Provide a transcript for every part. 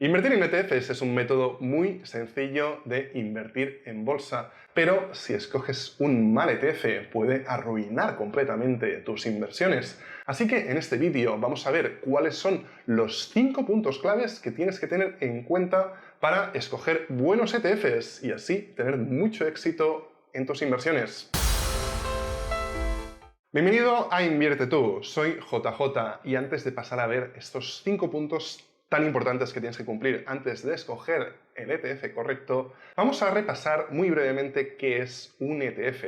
Invertir en ETFs es un método muy sencillo de invertir en bolsa, pero si escoges un mal ETF puede arruinar completamente tus inversiones. Así que en este vídeo vamos a ver cuáles son los 5 puntos claves que tienes que tener en cuenta para escoger buenos ETFs y así tener mucho éxito en tus inversiones. Bienvenido a Invierte Tú, soy JJ y antes de pasar a ver estos 5 puntos tan importantes que tienes que cumplir antes de escoger el ETF correcto, vamos a repasar muy brevemente qué es un ETF.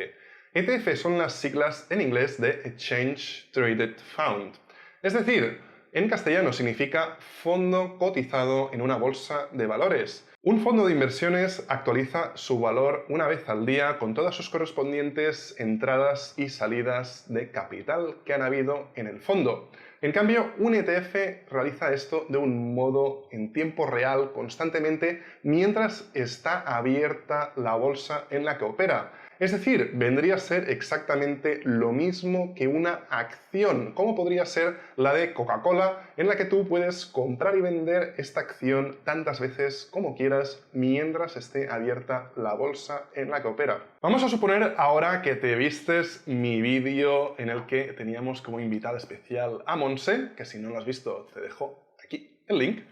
ETF son las siglas en inglés de Exchange Traded Fund, es decir, en castellano significa fondo cotizado en una bolsa de valores. Un fondo de inversiones actualiza su valor una vez al día con todas sus correspondientes entradas y salidas de capital que han habido en el fondo. En cambio, un ETF realiza esto de un modo en tiempo real constantemente mientras está abierta la bolsa en la que opera. Es decir, vendría a ser exactamente lo mismo que una acción, como podría ser la de Coca-Cola, en la que tú puedes comprar y vender esta acción tantas veces como quieras mientras esté abierta la bolsa en la que opera. Vamos a suponer ahora que te vistes mi vídeo en el que teníamos como invitada especial a Monse, que si no lo has visto te dejo aquí el link,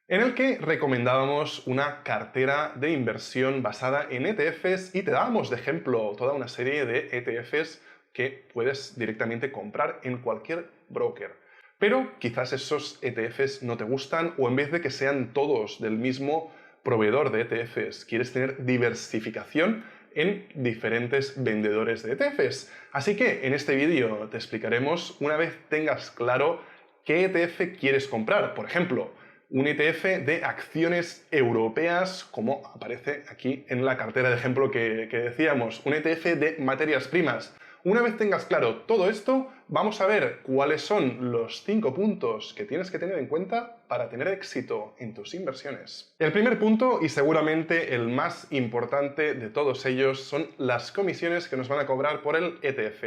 en el que recomendábamos una cartera de inversión basada en ETFs y te dábamos de ejemplo toda una serie de ETFs que puedes directamente comprar en cualquier broker. Pero quizás esos ETFs no te gustan o en vez de que sean todos del mismo proveedor de ETFs, quieres tener diversificación en diferentes vendedores de ETFs. Así que en este vídeo te explicaremos, una vez tengas claro qué ETF quieres comprar. Por ejemplo, un ETF de acciones europeas, como aparece aquí en la cartera de ejemplo que decíamos, un ETF de materias primas. Una vez tengas claro todo esto, vamos a ver cuáles son los 5 puntos que tienes que tener en cuenta para tener éxito en tus inversiones. El primer punto, y seguramente el más importante de todos ellos, son las comisiones que nos van a cobrar por el ETF.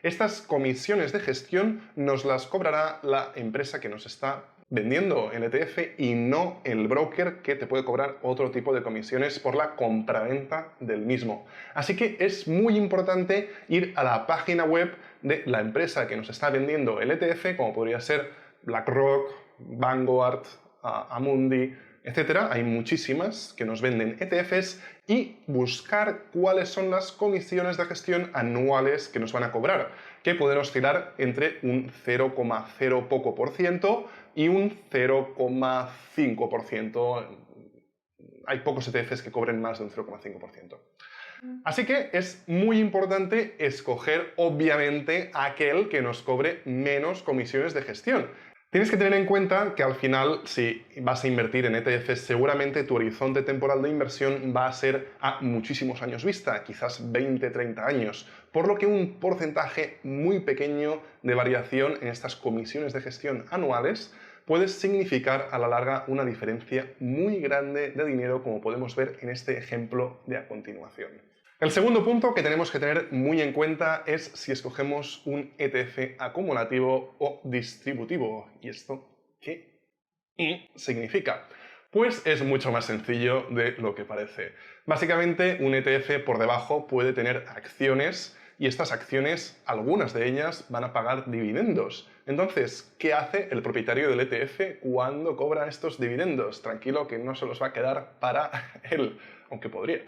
Estas comisiones de gestión nos las cobrará la empresa que nos está vendiendo el ETF y no el broker, que te puede cobrar otro tipo de comisiones por la compraventa del mismo. Así que es muy importante ir a la página web de la empresa que nos está vendiendo el ETF, como podría ser BlackRock, Vanguard, Amundi, etcétera. Hay muchísimas que nos venden ETFs y buscar cuáles son las comisiones de gestión anuales que nos van a cobrar, que pueden oscilar entre un 0,0 poco por ciento y un 0,5%. Hay pocos ETFs que cobren más de un 0,5%. Así que es muy importante escoger, obviamente, aquel que nos cobre menos comisiones de gestión. Tienes que tener en cuenta que al final, si vas a invertir en ETFs, seguramente tu horizonte temporal de inversión va a ser a muchísimos años vista, quizás 20-30 años, por lo que un porcentaje muy pequeño de variación en estas comisiones de gestión anuales puede significar a la larga una diferencia muy grande de dinero, como podemos ver en este ejemplo de a continuación. El segundo punto que tenemos que tener muy en cuenta es si escogemos un ETF acumulativo o distributivo. ¿Y esto qué significa? Pues es mucho más sencillo de lo que parece. Básicamente, un ETF por debajo puede tener acciones y estas acciones, algunas de ellas, van a pagar dividendos. Entonces, ¿qué hace el propietario del ETF cuando cobra estos dividendos? Tranquilo, que no se los va a quedar para él, aunque podría.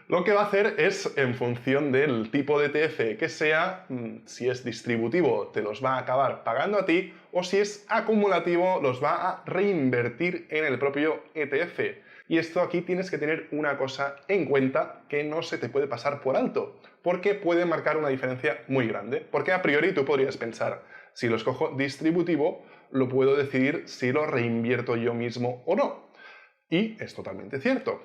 Lo que va a hacer es, en función del tipo de ETF que sea, si es distributivo te los va a acabar pagando a ti, o si es acumulativo los va a reinvertir en el propio ETF. Y esto aquí tienes que tener una cosa en cuenta que no se te puede pasar por alto, porque puede marcar una diferencia muy grande. Porque a priori tú podrías pensar, si lo escojo distributivo, lo puedo decidir si lo reinvierto yo mismo o no. Y es totalmente cierto.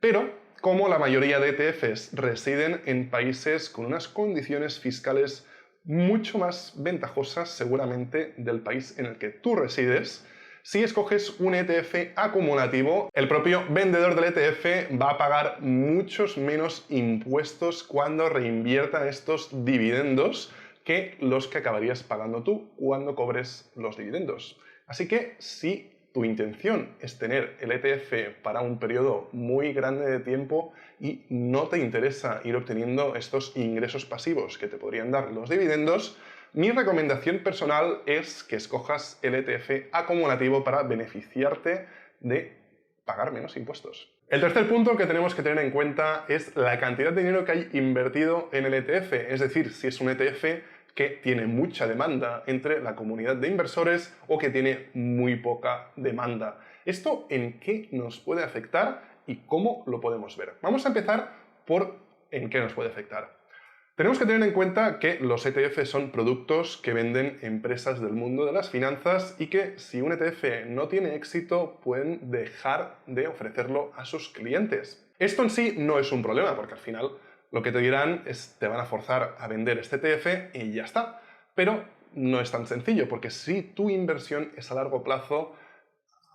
Pero como la mayoría de ETFs residen en países con unas condiciones fiscales mucho más ventajosas seguramente del país en el que tú resides, si escoges un ETF acumulativo, el propio vendedor del ETF va a pagar muchos menos impuestos cuando reinviertan estos dividendos que los que acabarías pagando tú cuando cobres los dividendos. Así que si tu intención es tener el ETF para un periodo muy grande de tiempo y no te interesa ir obteniendo estos ingresos pasivos que te podrían dar los dividendos, mi recomendación personal es que escojas el ETF acumulativo para beneficiarte de pagar menos impuestos. El tercer punto que tenemos que tener en cuenta es la cantidad de dinero que hay invertido en el ETF, es decir, si es un ETF que tiene mucha demanda entre la comunidad de inversores o que tiene muy poca demanda. ¿Esto en qué nos puede afectar y cómo lo podemos ver? Vamos a empezar por en qué nos puede afectar. Tenemos que tener en cuenta que los ETF son productos que venden empresas del mundo de las finanzas y que si un ETF no tiene éxito pueden dejar de ofrecerlo a sus clientes. Esto en sí no es un problema porque al final lo que te dirán es te van a forzar a vender este ETF y ya está. Pero no es tan sencillo porque si tu inversión es a largo plazo,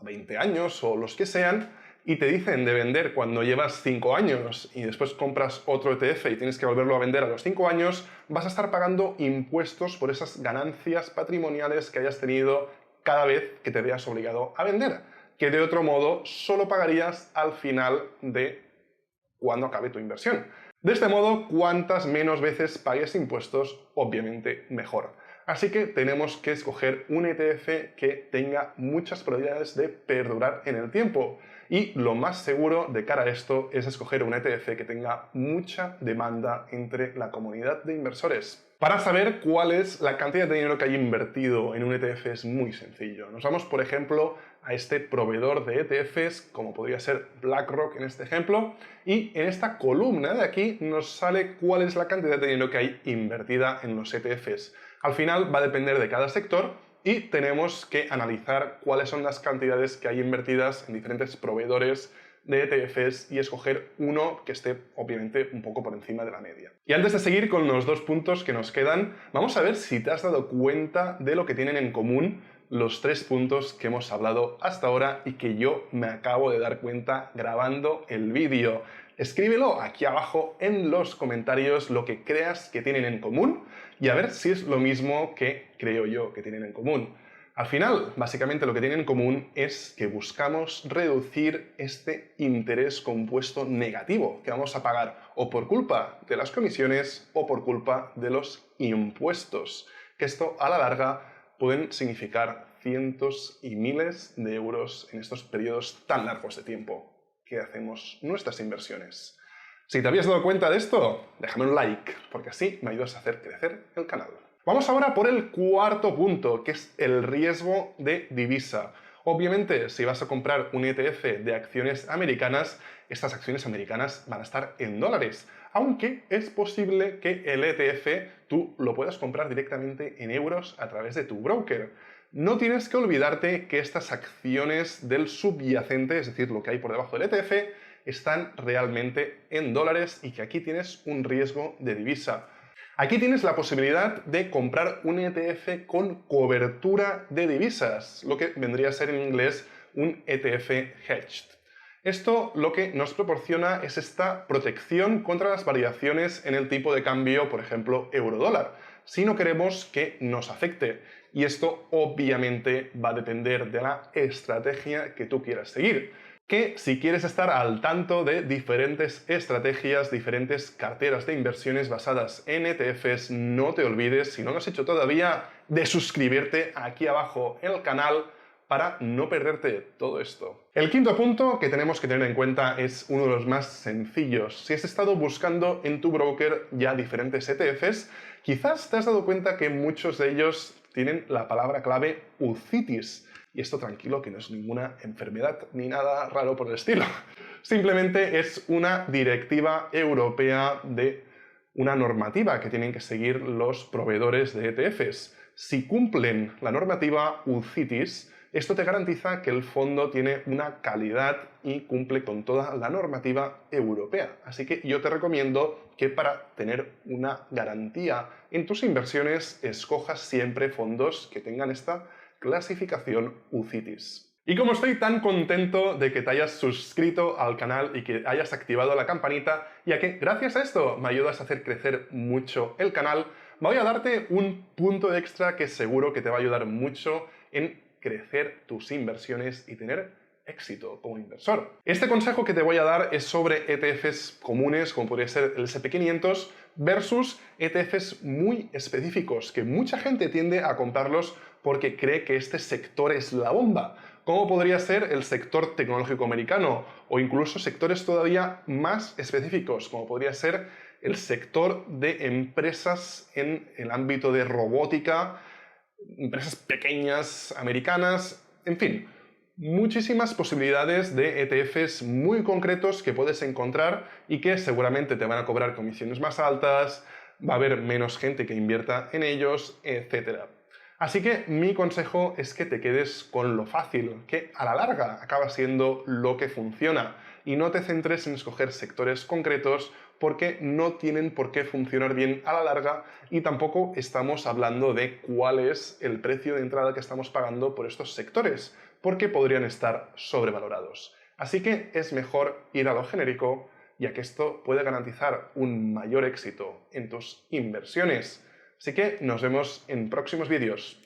a 20 años o los que sean, y te dicen de vender cuando llevas 5 años y después compras otro ETF y tienes que volverlo a vender a los 5 años, vas a estar pagando impuestos por esas ganancias patrimoniales que hayas tenido cada vez que te veas obligado a vender, que de otro modo solo pagarías al final de cuando acabe tu inversión. De este modo, cuantas menos veces pagues impuestos, obviamente mejor. Así que tenemos que escoger un ETF que tenga muchas probabilidades de perdurar en el tiempo. Y lo más seguro de cara a esto es escoger un ETF que tenga mucha demanda entre la comunidad de inversores. Para saber cuál es la cantidad de dinero que hay invertido en un ETF es muy sencillo. Nos vamos, por ejemplo, a este proveedor de ETFs, como podría ser BlackRock en este ejemplo, y en esta columna de aquí nos sale cuál es la cantidad de dinero que hay invertida en los ETFs. Al final va a depender de cada sector y tenemos que analizar cuáles son las cantidades que hay invertidas en diferentes proveedores de ETFs y escoger uno que esté obviamente un poco por encima de la media. Y antes de seguir con los dos puntos que nos quedan, vamos a ver si te has dado cuenta de lo que tienen en común los tres puntos que hemos hablado hasta ahora y que yo me acabo de dar cuenta grabando el vídeo. Escríbelo aquí abajo en los comentarios lo que creas que tienen en común y a ver si es lo mismo que creo yo que tienen en común. Al final, básicamente lo que tienen en común es que buscamos reducir este interés compuesto negativo que vamos a pagar o por culpa de las comisiones o por culpa de los impuestos, que esto a la larga pueden significar cientos y miles de euros en estos periodos tan largos de tiempo que hacemos nuestras inversiones. Si te habías dado cuenta de esto, déjame un like, porque así me ayudas a hacer crecer el canal. Vamos ahora por el cuarto punto, que es el riesgo de divisa. Obviamente, si vas a comprar un ETF de acciones americanas, estas acciones americanas van a estar en dólares, aunque es posible que el ETF tú lo puedas comprar directamente en euros a través de tu broker. No tienes que olvidarte que estas acciones del subyacente, es decir, lo que hay por debajo del ETF, están realmente en dólares y que aquí tienes un riesgo de divisa. Aquí tienes la posibilidad de comprar un ETF con cobertura de divisas, lo que vendría a ser en inglés un ETF hedged. Esto lo que nos proporciona es esta protección contra las variaciones en el tipo de cambio, por ejemplo, euro-dólar, si no queremos que nos afecte. Y esto obviamente va a depender de la estrategia que tú quieras seguir. Que si quieres estar al tanto de diferentes estrategias, diferentes carteras de inversiones basadas en ETFs, no te olvides, si no lo has hecho todavía, de suscribirte aquí abajo en el canal para no perderte todo esto. El quinto punto que tenemos que tener en cuenta es uno de los más sencillos. Si has estado buscando en tu broker ya diferentes ETFs, quizás te has dado cuenta que muchos de ellos tienen la palabra clave UCITS. Y esto tranquilo, que no es ninguna enfermedad ni nada raro por el estilo. Simplemente es una directiva europea de una normativa que tienen que seguir los proveedores de ETFs. Si cumplen la normativa UCITS, esto te garantiza que el fondo tiene una calidad y cumple con toda la normativa europea. Así que yo te recomiendo que para tener una garantía en tus inversiones escojas siempre fondos que tengan esta clasificación UCITS. Y como estoy tan contento de que te hayas suscrito al canal y que hayas activado la campanita, ya que gracias a esto me ayudas a hacer crecer mucho el canal, voy a darte un punto extra que seguro que te va a ayudar mucho en crecer tus inversiones y tener éxito como inversor. Este consejo que te voy a dar es sobre ETFs comunes, como podría ser el S&P 500, versus ETFs muy específicos, que mucha gente tiende a comprarlos porque cree que este sector es la bomba, como podría ser el sector tecnológico americano, o incluso sectores todavía más específicos, como podría ser el sector de empresas en el ámbito de robótica, empresas pequeñas americanas, en fin, muchísimas posibilidades de ETFs muy concretos que puedes encontrar y que seguramente te van a cobrar comisiones más altas, va a haber menos gente que invierta en ellos, etc. Así que mi consejo es que te quedes con lo fácil, que a la larga acaba siendo lo que funciona, y no te centres en escoger sectores concretos porque no tienen por qué funcionar bien a la larga, y tampoco estamos hablando de cuál es el precio de entrada que estamos pagando por estos sectores, porque podrían estar sobrevalorados. Así que es mejor ir a lo genérico, ya que esto puede garantizar un mayor éxito en tus inversiones. Así que nos vemos en próximos vídeos.